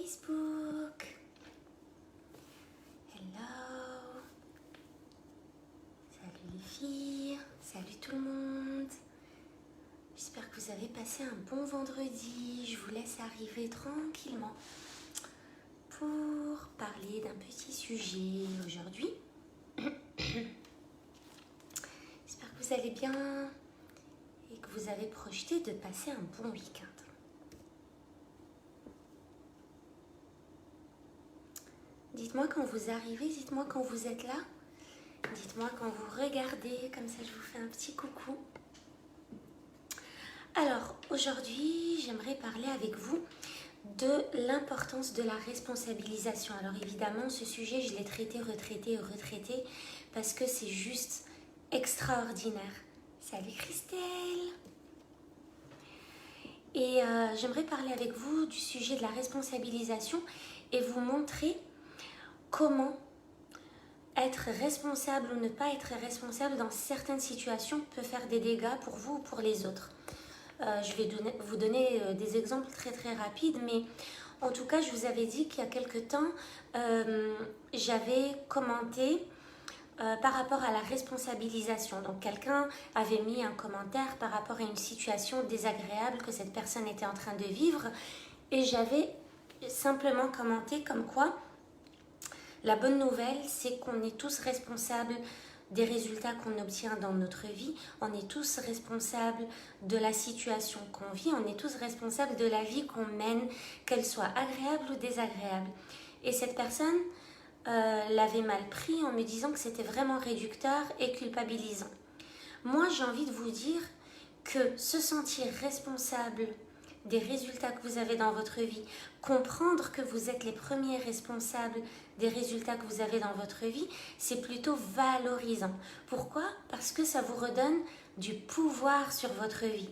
Facebook. Hello. Salut les filles. Salut tout le monde. J'espère que vous avez passé un bon vendredi. Je vous laisse arriver tranquillement pour parler d'un petit sujet aujourd'hui. J'espère que vous allez bien et que vous avez projeté de passer un bon week-end. Dites-moi quand vous arrivez, dites-moi quand vous êtes là, dites-moi quand vous regardez, comme ça je vous fais un petit coucou. Alors aujourd'hui, j'aimerais parler avec vous de l'importance de la responsabilisation. Alors évidemment, ce sujet, je l'ai traité, retraité, parce que c'est juste extraordinaire. Salut Christelle! Et j'aimerais parler avec vous du sujet de la responsabilisation et vous montrer comment être responsable ou ne pas être responsable dans certaines situations peut faire des dégâts pour vous ou pour les autres. Je vais vous donner des exemples très rapides, mais en tout cas, je vous avais dit qu'il y a quelque temps, j'avais commenté par rapport à la responsabilisation. Donc, quelqu'un avait mis un commentaire par rapport à une situation désagréable que cette personne était en train de vivre et j'avais simplement commenté comme quoi la bonne nouvelle, c'est qu'on est tous responsables des résultats qu'on obtient dans notre vie, on est tous responsables de la situation qu'on vit, on est tous responsables de la vie qu'on mène, qu'elle soit agréable ou désagréable. Et cette personne l'avait mal pris en me disant que c'était vraiment réducteur et culpabilisant. Moi, j'ai envie de vous dire que se sentir responsable des résultats que vous avez dans votre vie, comprendre que vous êtes les premiers responsables des résultats que vous avez dans votre vie, c'est plutôt valorisant. Pourquoi? Parce que ça vous redonne du pouvoir sur votre vie.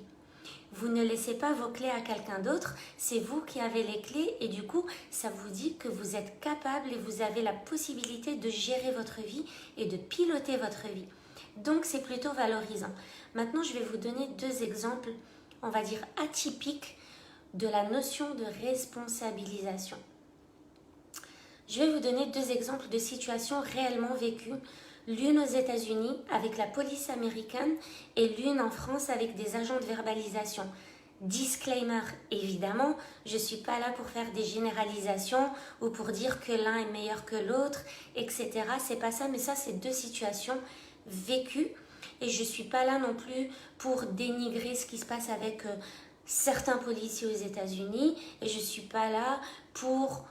Vous ne laissez pas vos clés à quelqu'un d'autre, c'est vous qui avez les clés et du coup, ça vous dit que vous êtes capable et vous avez la possibilité de gérer votre vie et de piloter votre vie. Donc, c'est plutôt valorisant. Maintenant, je vais vous donner deux exemples, on va dire atypiques, de la notion de responsabilisation. Je vais vous donner deux exemples de situations réellement vécues, l'une aux États-Unis avec la police américaine et l'une en France avec des agents de verbalisation. Disclaimer, évidemment, je ne suis pas là pour faire des généralisations ou pour dire que l'un est meilleur que l'autre, etc. C'est pas ça, mais ça, c'est deux situations vécues et je ne suis pas là non plus pour dénigrer ce qui se passe avec certains policiers aux États-Unis et je ne suis pas là pour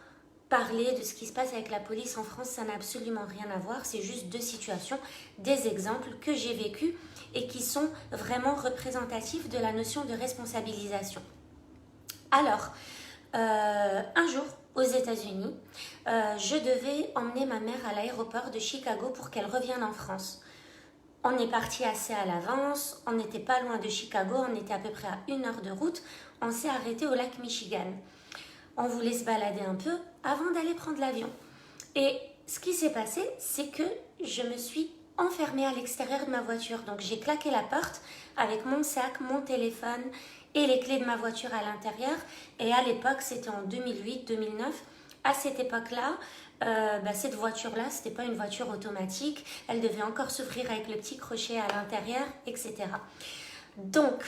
parler de ce qui se passe avec la police en France, ça n'a absolument rien à voir, c'est juste deux situations, des exemples que j'ai vécus et qui sont vraiment représentatifs de la notion de responsabilisation. Alors, un jour aux États-Unis, je devais emmener ma mère à l'aéroport de Chicago pour qu'elle revienne en France. On est parti assez à l'avance, on n'était pas loin de Chicago, on était à peu près à 1 heure de route, on s'est arrêté au lac Michigan. On voulait se balader un peu avant d'aller prendre l'avion. Et ce qui s'est passé, c'est que je me suis enfermée à l'extérieur de ma voiture. Donc j'ai claqué la porte avec mon sac, mon téléphone et les clés de ma voiture à l'intérieur. Et à l'époque, c'était en 2008-2009. À cette époque-là, cette voiture-là, c'était pas une voiture automatique. Elle devait encore s'ouvrir avec le petit crochet à l'intérieur, etc. Donc,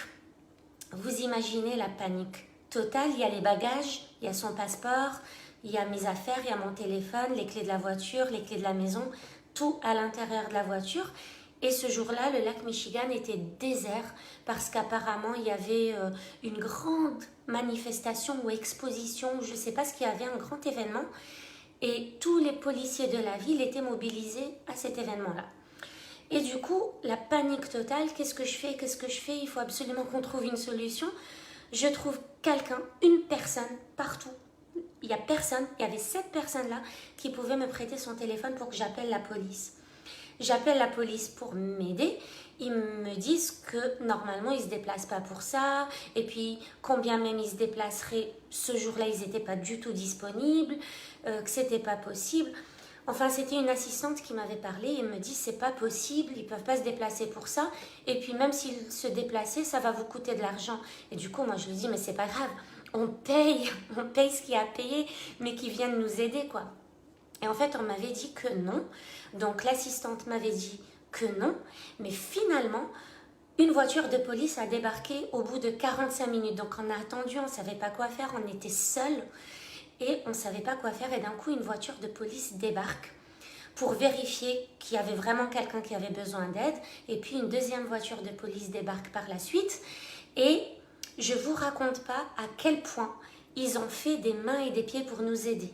vous imaginez la panique totale. Il y a les bagages, il y a son passeport, il y a mes affaires, il y a mon téléphone, les clés de la voiture, les clés de la maison, tout à l'intérieur de la voiture. Et ce jour-là, le lac Michigan était désert parce qu'apparemment, il y avait une grande manifestation ou exposition, je ne sais pas ce qu'il y avait, un grand événement. Et tous les policiers de la ville étaient mobilisés à cet événement-là. Et du coup, la panique totale, qu'est-ce que je fais? Il faut absolument qu'on trouve une solution. Je trouve quelqu'un, une personne, partout. Il y avait 7 personnes-là qui pouvaient me prêter son téléphone pour que j'appelle la police. J'appelle la police pour m'aider. Ils me disent que normalement, ils ne se déplacent pas pour ça. Et puis, combien même ils se déplaceraient, ce jour-là, ils n'étaient pas du tout disponibles, que ce n'était pas possible. Enfin, c'était une assistante qui m'avait parlé et me dit c'est pas possible, ils peuvent pas se déplacer pour ça. Et puis même s'ils se déplaçaient, ça va vous coûter de l'argent. Et du coup, moi je lui dis mais c'est pas grave, on paye ce qu'il y a à payer, mais qui viennent nous aider, quoi. Et en fait, on m'avait dit que non. Donc, l'assistante m'avait dit que non. Mais finalement, une voiture de police a débarqué au bout de 45 minutes. Donc, on a attendu, on ne savait pas quoi faire, on était seuls et on ne savait pas quoi faire. Et d'un coup, une voiture de police débarque pour vérifier qu'il y avait vraiment quelqu'un qui avait besoin d'aide. Et puis, une deuxième voiture de police débarque par la suite. Et je ne vous raconte pas à quel point ils ont fait des mains et des pieds pour nous aider.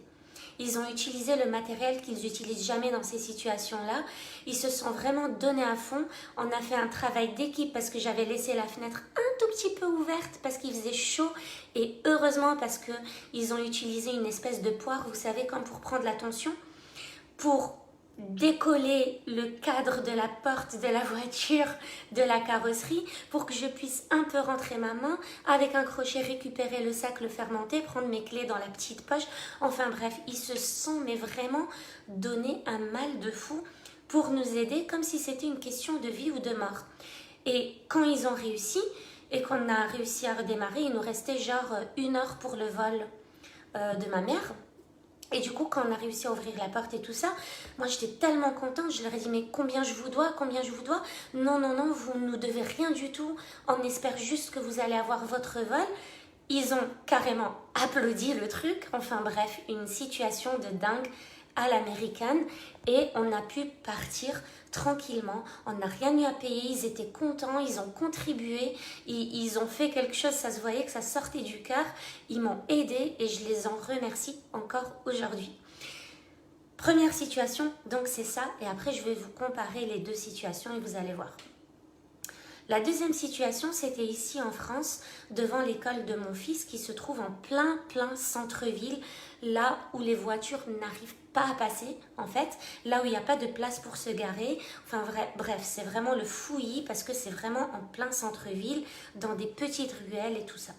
Ils ont utilisé le matériel qu'ils n'utilisent jamais dans ces situations-là. Ils se sont vraiment donnés à fond. On a fait un travail d'équipe parce que j'avais laissé la fenêtre un tout petit peu ouverte parce qu'il faisait chaud. Et heureusement parce qu'ils ont utilisé une espèce de poire, vous savez, comme pour prendre la tension, pour décoller le cadre de la porte de la voiture, de la carrosserie, pour que je puisse un peu rentrer ma main, avec un crochet récupérer le sac, le fermenter, prendre mes clés dans la petite poche. Enfin bref, ils se sont mais vraiment donné un mal de fou pour nous aider, comme si c'était une question de vie ou de mort. Et quand ils ont réussi, et qu'on a réussi à redémarrer, il nous restait genre 1 heure pour le vol de ma mère. Et du coup, quand on a réussi à ouvrir la porte et tout ça, moi j'étais tellement contente, je leur ai dit mais combien je vous dois, combien je vous dois? Non, non, non, vous ne nous devez rien du tout, on espère juste que vous allez avoir votre vol. Ils ont carrément applaudi le truc, enfin bref, une situation de dingue à l'américaine et on a pu partir tranquillement, on n'a rien eu à payer, ils étaient contents, ils ont contribué, ils ont fait quelque chose, ça se voyait que ça sortait du cœur, ils m'ont aidé et je les en remercie encore aujourd'hui. Première situation, donc c'est ça, et après je vais vous comparer les deux situations et vous allez voir. La deuxième situation, c'était ici en France, devant l'école de mon fils qui se trouve en plein centre-ville, là où les voitures n'arrivent pas à passer, en fait, là où il n'y a pas de place pour se garer. Enfin bref, c'est vraiment le fouillis parce que c'est vraiment en plein centre-ville, dans des petites ruelles et tout ça.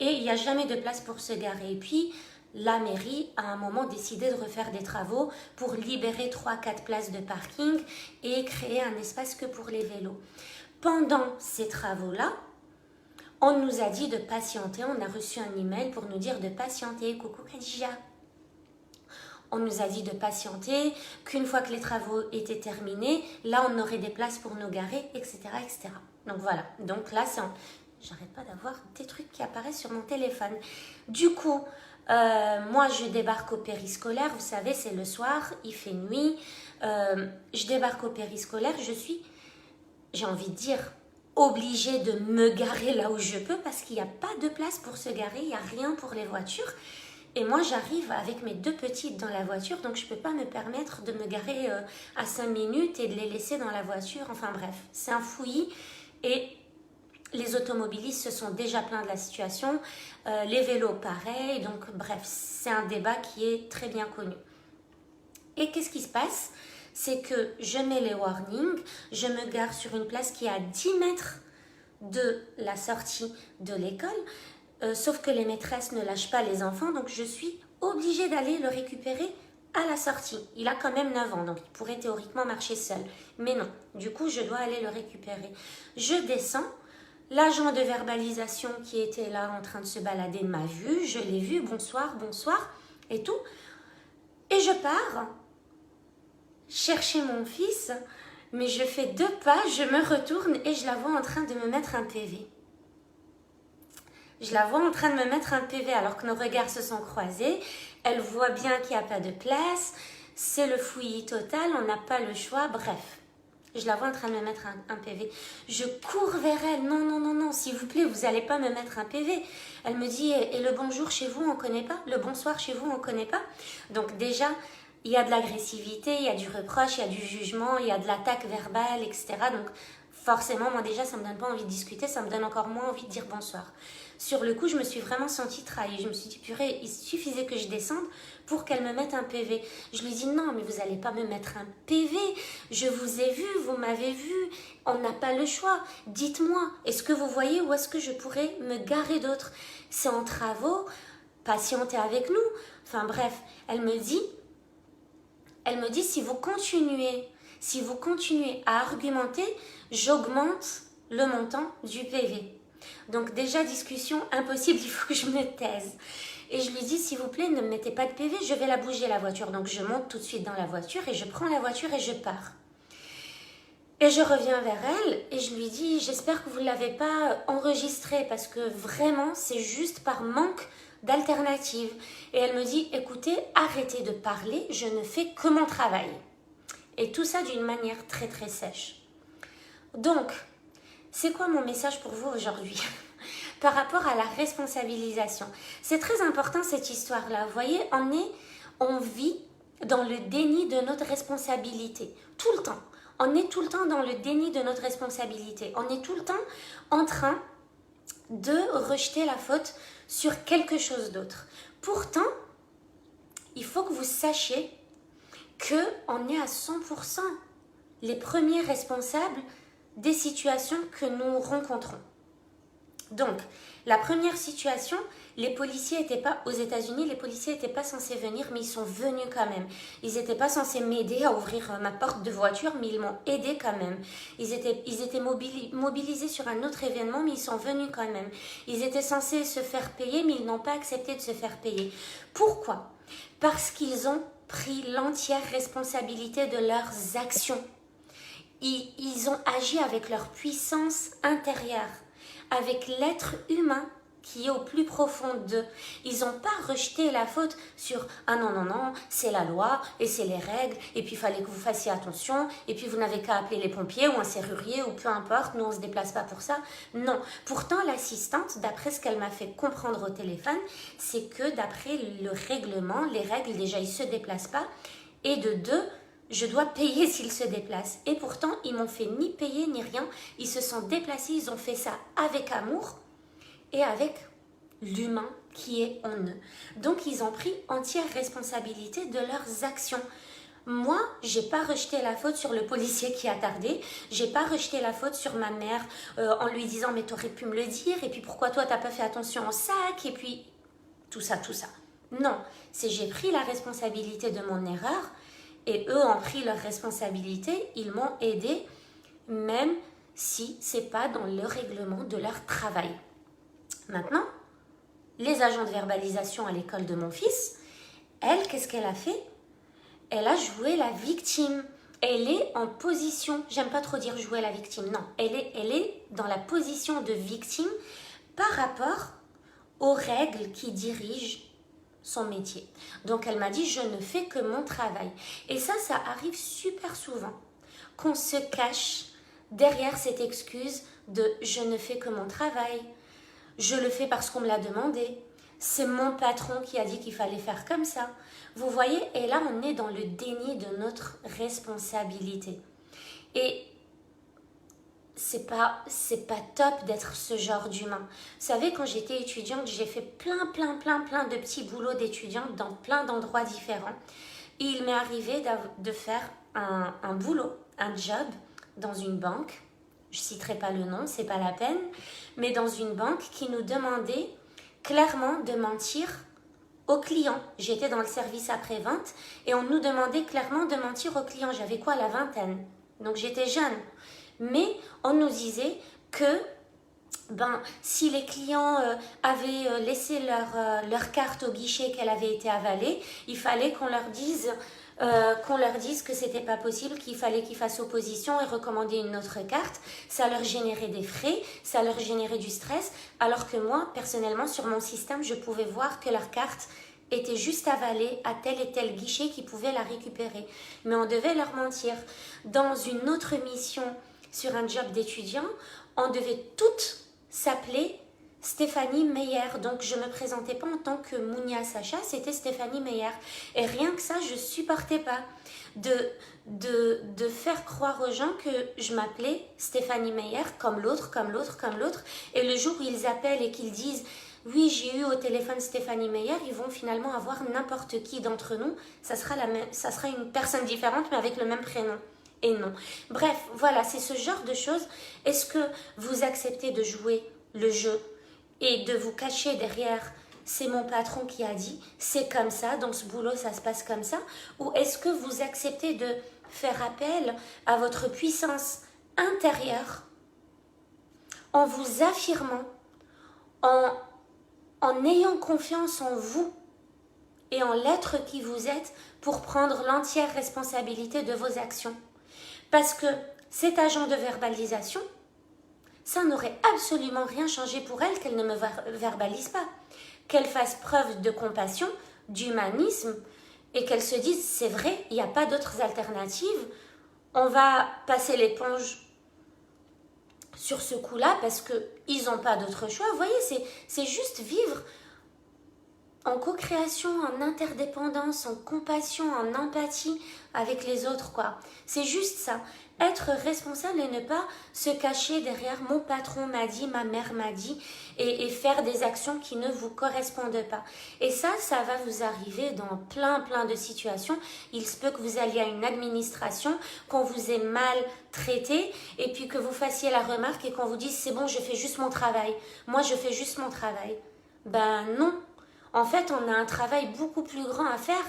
Et il n'y a jamais de place pour se garer. Et puis, la mairie a à un moment décidé de refaire des travaux pour libérer 3-4 places de parking et créer un espace que pour les vélos. Pendant ces travaux-là, on nous a dit de patienter. On a reçu un email pour nous dire de patienter. Coucou Khadija. On nous a dit de patienter, qu'une fois que les travaux étaient terminés, là on aurait des places pour nous garer, etc. etc. Donc voilà. Donc là, j'arrête pas d'avoir des trucs qui apparaissent sur mon téléphone. Du coup, moi je débarque au périscolaire. Vous savez, c'est le soir, il fait nuit. Je débarque au périscolaire. J'ai envie de dire, obligée de me garer là où je peux parce qu'il n'y a pas de place pour se garer, il n'y a rien pour les voitures. Et moi, j'arrive avec mes 2 petites dans la voiture, donc je ne peux pas me permettre de me garer à 5 minutes et de les laisser dans la voiture. Enfin bref, c'est un fouillis et les automobilistes se sont déjà plaints de la situation, les vélos pareil, donc bref, c'est un débat qui est très bien connu. Et qu'est-ce qui se passe ? C'est que je mets les warnings, je me gare sur une place qui est à 10 mètres de la sortie de l'école, sauf que les maîtresses ne lâchent pas les enfants, donc je suis obligée d'aller le récupérer à la sortie. Il a quand même 9 ans, donc il pourrait théoriquement marcher seul. Mais non, du coup, je dois aller le récupérer. Je descends, l'agent de verbalisation qui était là en train de se balader m'a vu, je l'ai vu, bonsoir, bonsoir, et tout. Et je pars chercher mon fils, mais je fais 2 pas, je me retourne et je la vois en train de me mettre un PV. Je la vois en train de me mettre un PV alors que nos regards se sont croisés. Elle voit bien qu'il n'y a pas de place, c'est le fouillis total, on n'a pas le choix, bref. Je la vois en train de me mettre un PV. Je cours vers elle, non, non, non, non, s'il vous plaît, vous n'allez pas me mettre un PV. Elle me dit, et le bonjour chez vous, on ne connaît pas? Le bonsoir chez vous, on ne connaît pas? Donc déjà, il y a de l'agressivité, il y a du reproche, il y a du jugement, il y a de l'attaque verbale, etc. Donc forcément, moi déjà, ça ne me donne pas envie de discuter, ça me donne encore moins envie de dire bonsoir. Sur le coup, je me suis vraiment sentie trahie. Je me suis dit, purée, il suffisait que je descende pour qu'elle me mette un PV. Je lui ai dit, non, mais vous n'allez pas me mettre un PV. Je vous ai vu, vous m'avez vu. On n'a pas le choix. Dites-moi, est-ce que vous voyez où est-ce que je pourrais me garer d'autres? C'est en travaux, patientez avec nous. Enfin bref, elle me dit, si vous continuez à argumenter, j'augmente le montant du PV. Donc déjà, discussion impossible, il faut que je me taise. Et je lui dis, s'il vous plaît, ne me mettez pas de PV, je vais la bouger la voiture. Donc je monte tout de suite dans la voiture et je prends la voiture et je pars. Et je reviens vers elle et je lui dis, j'espère que vous ne l'avez pas enregistré parce que vraiment, c'est juste par manque d'alternative. Et elle me dit, écoutez, arrêtez de parler, je ne fais que mon travail. Et tout ça d'une manière très très sèche. Donc, c'est quoi mon message pour vous aujourd'hui par rapport à la responsabilisation? C'est très important cette histoire-là. Vous voyez, on vit dans le déni de notre responsabilité, tout le temps. On est tout le temps dans le déni de notre responsabilité. On est tout le temps en train de rejeter la faute sur quelque chose d'autre. Pourtant, il faut que vous sachiez qu'on est à 100% les premiers responsables des situations que nous rencontrons. Donc, la première situation, les policiers n'étaient pas aux États-Unis, les policiers n'étaient pas censés venir, mais ils sont venus quand même. Ils n'étaient pas censés m'aider à ouvrir ma porte de voiture, mais ils m'ont aidé quand même. Ils étaient mobilisés sur un autre événement, mais ils sont venus quand même. Ils étaient censés se faire payer, mais ils n'ont pas accepté de se faire payer. Pourquoi? Parce qu'ils ont pris l'entière responsabilité de leurs actions. Ils ont agi avec leur puissance intérieure, avec l'être humain qui est au plus profond d'eux. Ils n'ont pas rejeté la faute sur « Ah non, non, non, c'est la loi et c'est les règles et puis il fallait que vous fassiez attention et puis vous n'avez qu'à appeler les pompiers ou un serrurier ou peu importe, nous on ne se déplace pas pour ça. » Non. Pourtant, l'assistante, d'après ce qu'elle m'a fait comprendre au téléphone, c'est que d'après le règlement, les règles, déjà, ils ne se déplacent pas et de deux, je dois payer s'ils se déplacent. Et pourtant, ils m'ont fait ni payer ni rien. Ils se sont déplacés, ils ont fait ça avec amour et avec l'humain qui est en eux. Donc, ils ont pris entière responsabilité de leurs actions. Moi, j'ai pas rejeté la faute sur le policier qui a tardé. J'ai pas rejeté la faute sur ma mère en lui disant « Mais t'aurais pu me le dire. Et puis, pourquoi toi, t'as pas fait attention au sac. Et puis, tout ça, tout ça. » Non, c'est j'ai pris la responsabilité de mon erreur. Et eux ont pris leur responsabilité, ils m'ont aidé, même si ce n'est pas dans le règlement de leur travail. Maintenant, les agents de verbalisation à l'école de mon fils, elle, qu'est-ce qu'elle a fait? Elle a joué la victime. Elle est en position, j'aime pas trop dire jouer la victime, non, elle est dans la position de victime par rapport aux règles qui dirigent son métier. Donc elle m'a dit, je ne fais que mon travail. Et ça arrive super souvent, qu'on se cache derrière cette excuse de je ne fais que mon travail, je le fais parce qu'on me l'a demandé, c'est mon patron qui a dit qu'il fallait faire comme ça. Vous voyez, et là on est dans le déni de notre responsabilité. Et c'est pas top d'être ce genre d'humain. Vous savez, quand j'étais étudiante, j'ai fait plein de petits boulots d'étudiante dans plein d'endroits différents. Et il m'est arrivé de faire un boulot, un job dans une banque. Je citerai pas le nom, c'est pas la peine. Mais dans une banque qui nous demandait clairement de mentir aux clients. J'étais dans le service après-vente et on nous demandait clairement de mentir aux clients. J'avais quoi, la vingtaine? Donc j'étais jeune. Mais on nous disait que si les clients avaient laissé leur carte au guichet qu'elle avait été avalée, il fallait qu'on leur dise que c'était pas possible, qu'il fallait qu'ils fassent opposition et recommander une autre carte. Ça leur générait des frais, ça leur générait du stress, alors que moi, personnellement, sur mon système, je pouvais voir que leur carte était juste avalée à tel et tel guichet qui pouvait la récupérer. Mais on devait leur mentir. Dans une autre mission, sur un job d'étudiant, on devait toutes s'appeler Stéphanie Meyer. Donc, je ne me présentais pas en tant que Mounia Sacha, c'était Stéphanie Meyer. Et rien que ça, je ne supportais pas de faire croire aux gens que je m'appelais Stéphanie Meyer comme l'autre. Et le jour où ils appellent et qu'ils disent « Oui, j'ai eu au téléphone Stéphanie Meyer », ils vont finalement avoir n'importe qui d'entre nous. Ça sera une personne différente, mais avec le même prénom. Et non. Bref, voilà, c'est ce genre de choses. Est-ce que vous acceptez de jouer le jeu et de vous cacher derrière « c'est mon patron qui a dit, c'est comme ça, dans ce boulot ça se passe comme ça » ou est-ce que vous acceptez de faire appel à votre puissance intérieure en vous affirmant en, en ayant confiance en vous et en l'être qui vous êtes pour prendre l'entière responsabilité de vos actions. Parce que cet agent de verbalisation, ça n'aurait absolument rien changé pour elle qu'elle ne me verbalise pas. Qu'elle fasse preuve de compassion, d'humanisme et qu'elle se dise c'est vrai, il n'y a pas d'autres alternatives, on va passer l'éponge sur ce coup-là parce qu'ils n'ont pas d'autre choix. Vous voyez, c'est juste vivre en co-création, en interdépendance, en compassion, en empathie avec les autres, quoi. C'est juste ça. Être responsable et ne pas se cacher derrière mon patron m'a dit, ma mère m'a dit, et faire des actions qui ne vous correspondent pas. Et ça va vous arriver dans plein de situations. Il se peut que vous alliez à une administration, qu'on vous ait mal traité, et puis que vous fassiez la remarque et qu'on vous dise, c'est bon, je fais juste mon travail. Moi, je fais juste mon travail. Ben non. En fait, on a un travail beaucoup plus grand à faire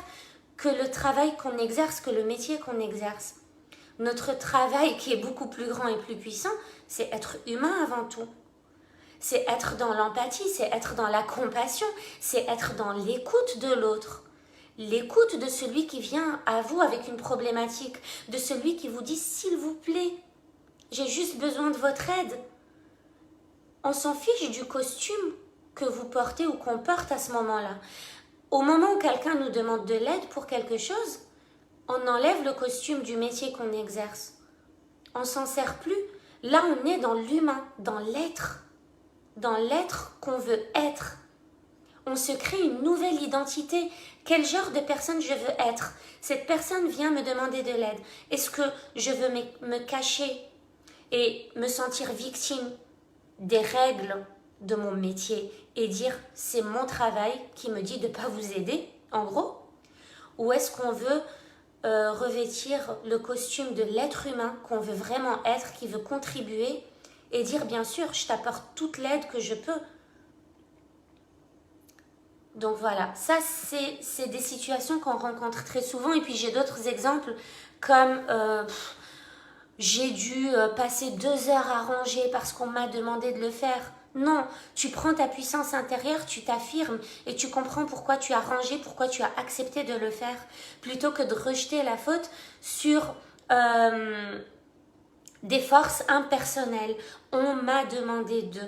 que le travail qu'on exerce, que le métier qu'on exerce. Notre travail qui est beaucoup plus grand et plus puissant, c'est être humain avant tout. C'est être dans l'empathie, c'est être dans la compassion, c'est être dans l'écoute de l'autre. L'écoute de celui qui vient à vous avec une problématique, de celui qui vous dit « s'il vous plaît, j'ai juste besoin de votre aide ». On s'en fiche du costume que vous portez ou qu'on porte à ce moment-là. Au moment où quelqu'un nous demande de l'aide pour quelque chose, on enlève le costume du métier qu'on exerce. On s'en sert plus. Là, on est dans l'humain, dans l'être qu'on veut être. On se crée une nouvelle identité. Quel genre de personne je veux être? Cette personne vient me demander de l'aide. Est-ce que je veux me cacher et me sentir victime des règles de mon métier et dire c'est mon travail qui me dit de ne pas vous aider, en gros? Ou est-ce qu'on veut revêtir le costume de l'être humain qu'on veut vraiment être, qui veut contribuer et dire bien sûr je t'apporte toute l'aide que je peux? Donc voilà, ça c'est des situations qu'on rencontre très souvent. Et puis j'ai d'autres exemples comme j'ai dû passer 2 heures à ranger parce qu'on m'a demandé de le faire. Non, tu prends ta puissance intérieure, tu t'affirmes et tu comprends pourquoi tu as rangé, pourquoi tu as accepté de le faire, plutôt que de rejeter la faute sur des forces impersonnelles. On m'a demandé de.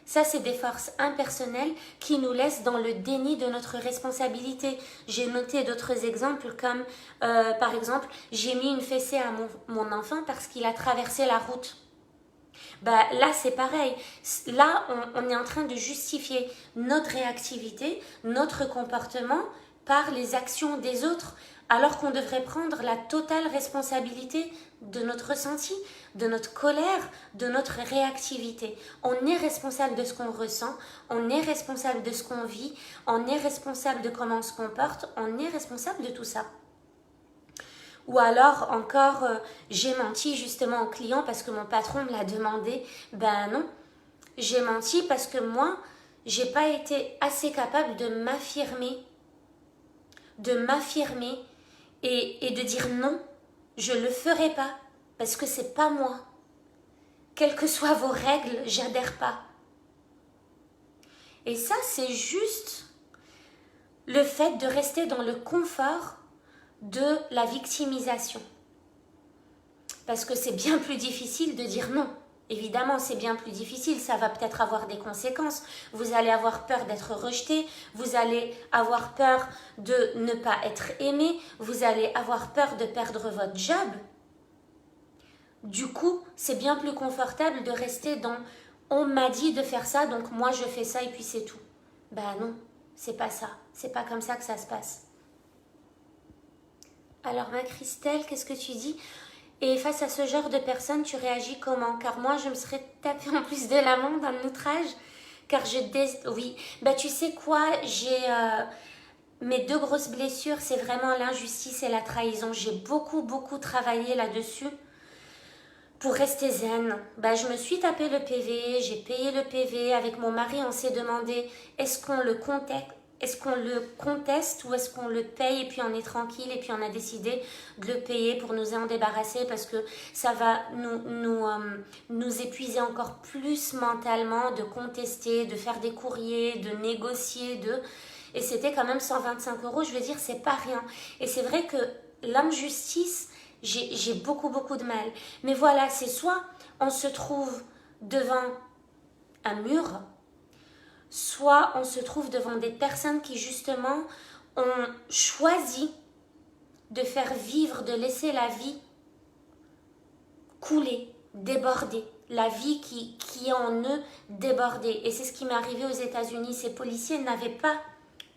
Ça, c'est des forces impersonnelles qui nous laissent dans le déni de notre responsabilité. J'ai noté d'autres exemples comme, par exemple, j'ai mis une fessée à mon enfant parce qu'il a traversé la route. Bah, là, c'est pareil. Là, on est en train de justifier notre réactivité, notre comportement par les actions des autres, alors qu'on devrait prendre la totale responsabilité de notre ressenti, de notre colère, de notre réactivité. On est responsable de ce qu'on ressent, on est responsable de ce qu'on vit, on est responsable de comment on se comporte, on est responsable de tout ça. Ou alors encore, j'ai menti justement au client parce que mon patron me l'a demandé. Ben non, j'ai menti parce que moi, j'ai pas été assez capable de m'affirmer et de dire non, je le ferai pas parce que c'est pas moi. Quelles que soient vos règles, j'adhère pas. Et ça, c'est juste le fait de rester dans le confort de la victimisation. Parce que c'est bien plus difficile de dire non. Évidemment, c'est bien plus difficile, ça va peut-être avoir des conséquences. Vous allez avoir peur d'être rejeté, vous allez avoir peur de ne pas être aimé, vous allez avoir peur de perdre votre job. Du coup, c'est bien plus confortable de rester dans « on m'a dit de faire ça, donc moi je fais ça et puis c'est tout ». Ben non, c'est pas ça, c'est pas comme ça que ça se passe. Alors ma Christelle, qu'est-ce que tu dis? Et face à ce genre de personnes, tu réagis comment? Car moi, je me serais tapée en plus de l'amende, un outrage. Car oui, bah tu sais quoi, j'ai mes 2 grosses blessures, c'est vraiment l'injustice et la trahison. J'ai beaucoup travaillé là-dessus pour rester zen. Bah je me suis tapé le PV, j'ai payé le PV. Avec mon mari, on s'est demandé, est-ce qu'on le est-ce qu'on le conteste ou est-ce qu'on le paye et puis on est tranquille et puis on a décidé de le payer pour nous en débarrasser parce que ça va nous épuiser encore plus mentalement de contester, de faire des courriers, de négocier, et c'était quand même 125 €, je veux dire, c'est pas rien. Et c'est vrai que l'injustice, j'ai beaucoup de mal. Mais voilà, c'est soit on se trouve devant un mur, soit on se trouve devant des personnes qui justement ont choisi de faire vivre, de laisser la vie couler, déborder, la vie qui est en eux déborder. Et c'est ce qui m'est arrivé aux États-Unis. Ces policiers n'avaient pas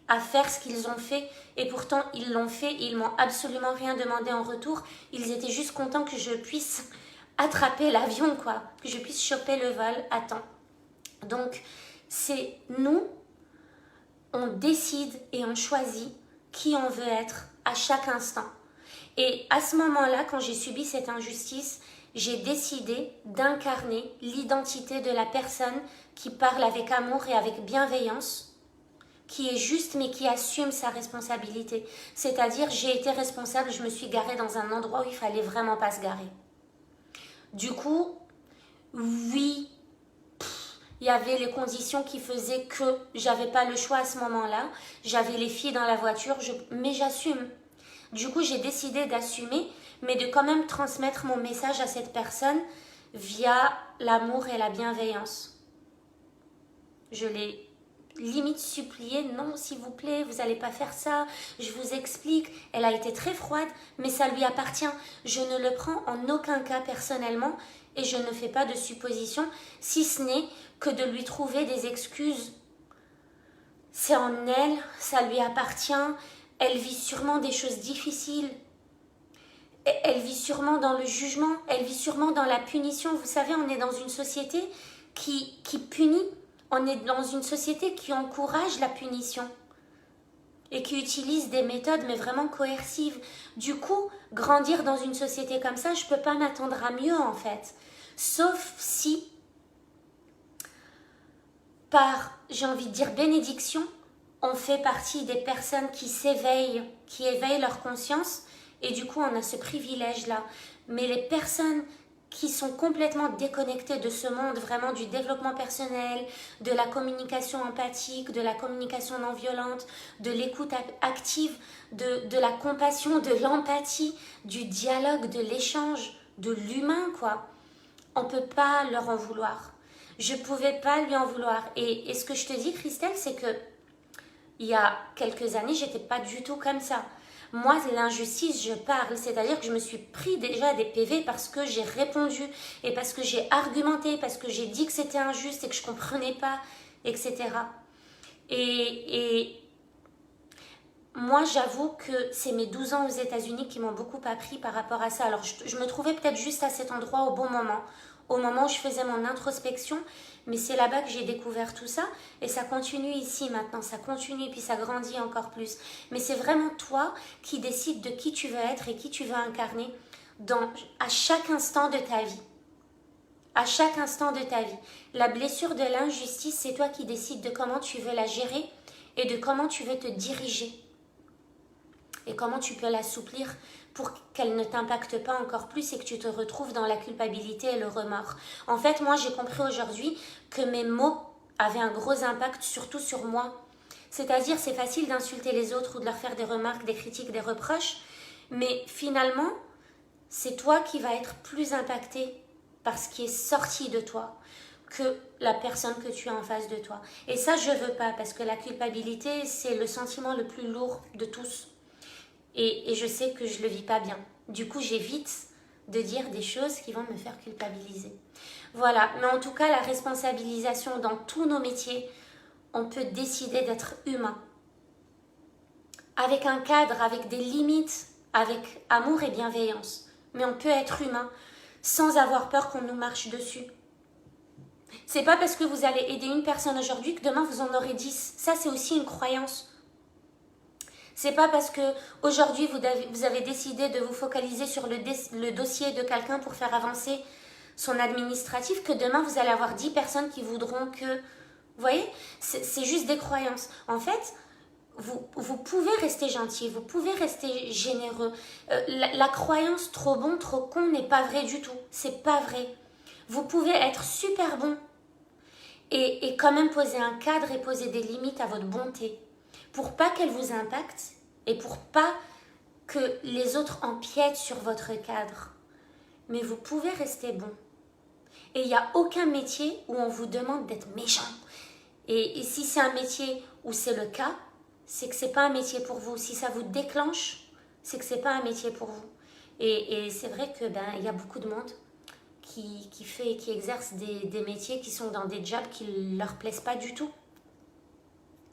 à faire ce qu'ils ont fait et pourtant ils l'ont fait, ils m'ont absolument rien demandé en retour. Ils étaient juste contents que je puisse attraper l'avion, quoi, que je puisse choper le vol à temps. Donc c'est nous, on décide et on choisit qui on veut être à chaque instant. Et à ce moment-là, quand j'ai subi cette injustice, j'ai décidé d'incarner l'identité de la personne qui parle avec amour et avec bienveillance, qui est juste mais qui assume sa responsabilité. C'est-à-dire, j'ai été responsable, je me suis garée dans un endroit où il fallait vraiment pas se garer. Du coup, oui, il y avait les conditions qui faisaient que j'avais pas le choix à ce moment-là. J'avais les filles dans la voiture, mais j'assume. Du coup, j'ai décidé d'assumer, mais de quand même transmettre mon message à cette personne via l'amour et la bienveillance. Je l'ai limite supplié, non, s'il vous plaît, vous n'allez pas faire ça, je vous explique. Elle a été très froide, mais ça lui appartient. Je ne le prends en aucun cas personnellement et je ne fais pas de suppositions, si ce n'est que de lui trouver des excuses. C'est en elle, ça lui appartient, elle vit sûrement des choses difficiles. Elle vit sûrement dans le jugement, elle vit sûrement dans la punition. Vous savez, on est dans une société qui punit. On est dans une société qui encourage la punition et qui utilise des méthodes mais vraiment coercives. Du coup, grandir dans une société comme ça, je ne peux pas m'attendre à mieux en fait. Sauf si, par, j'ai envie de dire, bénédiction, on fait partie des personnes qui s'éveillent, qui éveillent leur conscience et du coup on a ce privilège-là. Mais les personnes qui sont complètement déconnectées de ce monde, vraiment du développement personnel, de la communication empathique, de la communication non violente, de l'écoute active, de la compassion, de l'empathie, du dialogue, de l'échange, de l'humain, quoi. On ne peut pas leur en vouloir. Je ne pouvais pas lui en vouloir. Et ce que je te dis, Christelle, c'est que il y a quelques années, j'étais pas du tout comme ça. Moi, l'injustice, je parle, c'est-à-dire que je me suis pris déjà des PV parce que j'ai répondu et parce que j'ai argumenté, parce que j'ai dit que c'était injuste et que je comprenais pas, etc. Et moi, j'avoue que c'est mes 12 ans aux États-Unis qui m'ont beaucoup appris par rapport à ça. Alors, je me trouvais peut-être juste à cet endroit au bon moment où je faisais mon introspection, mais c'est là-bas que j'ai découvert tout ça, et ça continue ici maintenant, ça continue, et puis ça grandit encore plus. Mais c'est vraiment toi qui décides de qui tu veux être et qui tu veux incarner à chaque instant de ta vie. À chaque instant de ta vie. La blessure de l'injustice, c'est toi qui décides de comment tu veux la gérer et de comment tu veux te diriger. Et comment tu peux l'assouplir pour qu'elle ne t'impacte pas encore plus et que tu te retrouves dans la culpabilité et le remords. En fait, moi, j'ai compris aujourd'hui que mes mots avaient un gros impact, surtout sur moi. C'est-à-dire, c'est facile d'insulter les autres ou de leur faire des remarques, des critiques, des reproches, mais finalement, c'est toi qui vas être plus impacté par ce qui est sorti de toi que la personne que tu as en face de toi. Et ça, je veux pas, parce que la culpabilité, c'est le sentiment le plus lourd de tous. Et je sais que je le vis pas bien. Du coup, j'évite de dire des choses qui vont me faire culpabiliser. Voilà, mais en tout cas, la responsabilisation dans tous nos métiers, on peut décider d'être humain. Avec un cadre, avec des limites, avec amour et bienveillance. Mais on peut être humain sans avoir peur qu'on nous marche dessus. C'est pas parce que vous allez aider une personne aujourd'hui que demain vous en aurez 10. Ça, c'est aussi une croyance. C'est pas parce que aujourd'hui vous avez décidé de vous focaliser sur le dossier de quelqu'un pour faire avancer son administratif que demain vous allez avoir 10 personnes qui voudront que... Vous voyez, c'est juste des croyances. En fait, vous pouvez rester gentil, vous pouvez rester généreux. La croyance trop bon, trop con n'est pas vraie du tout. C'est pas vrai. Vous pouvez être super bon et quand même poser un cadre et poser des limites à votre bonté pour pas qu'elle vous impacte et pour pas que les autres empiètent sur votre cadre. Mais vous pouvez rester bon. Et il n'y a aucun métier où on vous demande d'être méchant. Et si c'est un métier où c'est le cas, c'est que c'est pas un métier pour vous. Si ça vous déclenche, c'est que c'est pas un métier pour vous. Et c'est vrai que il y a beaucoup de monde qui exerce des métiers qui sont dans des jobs qui ne leur plaisent pas du tout.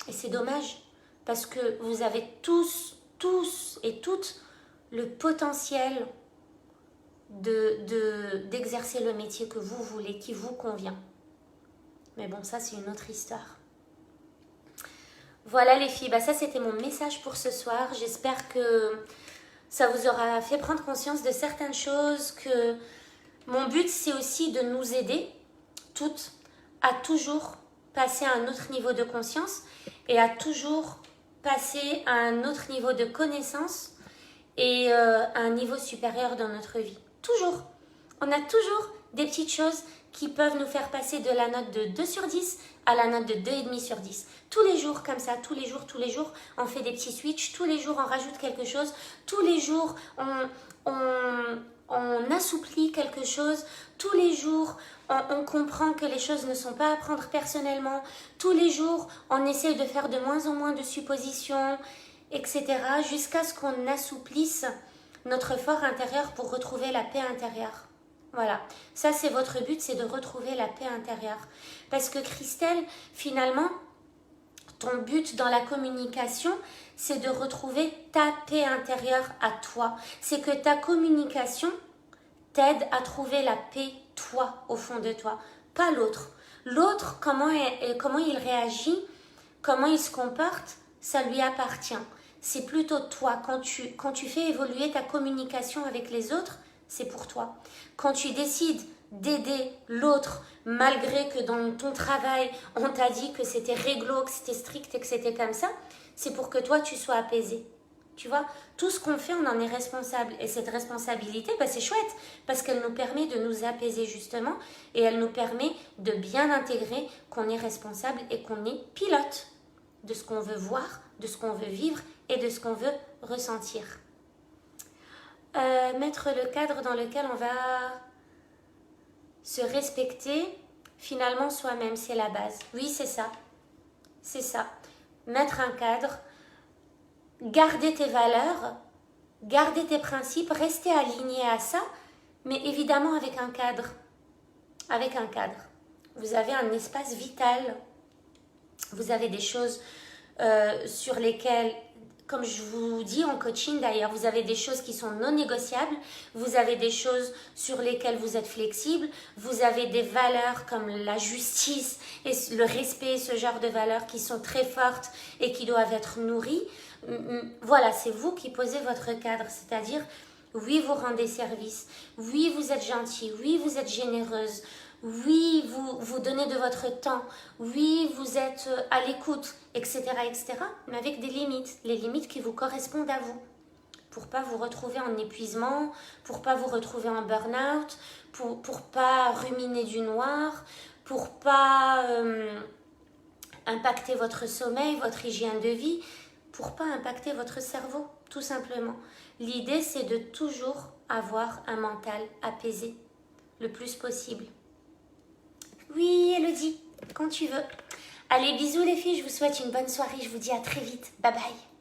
Et c'est dommage, parce que vous avez tous et toutes le potentiel d'exercer le métier que vous voulez, qui vous convient. Mais bon, ça c'est une autre histoire. Voilà les filles, ça c'était mon message pour ce soir. J'espère que ça vous aura fait prendre conscience de certaines choses, que mon but c'est aussi de nous aider toutes à toujours passer à un autre niveau de conscience et à toujours passer à un autre niveau de connaissance et à un niveau supérieur dans notre vie. Toujours. On a toujours des petites choses qui peuvent nous faire passer de la note de 2 sur 10 à la note de 2,5 sur 10. Tous les jours comme ça, tous les jours, on fait des petits switches, tous les jours on rajoute quelque chose, tous les jours on assouplit quelque chose, tous les jours on comprend que les choses ne sont pas à prendre personnellement, tous les jours on essaie de faire de moins en moins de suppositions, etc. jusqu'à ce qu'on assouplisse notre fort intérieur pour retrouver la paix intérieure. Voilà, ça c'est votre but, c'est de retrouver la paix intérieure. Parce que Christelle, finalement, ton but dans la communication, c'est de retrouver ta paix intérieure à toi. C'est que ta communication t'aide à trouver la paix, toi, au fond de toi, pas l'autre. L'autre, comment il réagit, comment il se comporte, ça lui appartient. C'est plutôt toi. Quand tu fais évoluer ta communication avec les autres, c'est pour toi. Quand tu décides d'aider l'autre, malgré que dans ton travail, on t'a dit que c'était réglo, que c'était strict et que c'était comme ça, c'est pour que toi, tu sois apaisé. Tu vois, tout ce qu'on fait, on en est responsable. Et cette responsabilité, c'est chouette, parce qu'elle nous permet de nous apaiser justement, et elle nous permet de bien intégrer qu'on est responsable et qu'on est pilote de ce qu'on veut voir, de ce qu'on veut vivre et de ce qu'on veut ressentir. Mettre le cadre dans lequel on va se respecter, finalement soi-même, c'est la base. Oui, c'est ça. C'est ça. Mettre un cadre, garder tes valeurs, garder tes principes, rester aligné à ça, mais évidemment avec un cadre. Avec un cadre. Vous avez un espace vital. Vous avez des choses sur lesquelles, comme je vous dis en coaching d'ailleurs, vous avez des choses qui sont non négociables, vous avez des choses sur lesquelles vous êtes flexible, vous avez des valeurs comme la justice et le respect, ce genre de valeurs qui sont très fortes et qui doivent être nourries. Voilà, c'est vous qui posez votre cadre, c'est-à-dire, oui, vous rendez service, oui, vous êtes gentil, oui, vous êtes généreuse, oui, vous donnez de votre temps, oui, vous êtes à l'écoute, etc., mais avec des limites, les limites qui vous correspondent à vous, pour pas vous retrouver en épuisement, pour pas vous retrouver en burn-out, pour pas ruminer du noir, pour pas impacter votre sommeil, votre hygiène de vie, pour pas impacter votre cerveau, tout simplement. L'idée, c'est de toujours avoir un mental apaisé, le plus possible. Oui, Elodie, quand tu veux. Allez, bisous les filles, je vous souhaite une bonne soirée, je vous dis à très vite. Bye bye.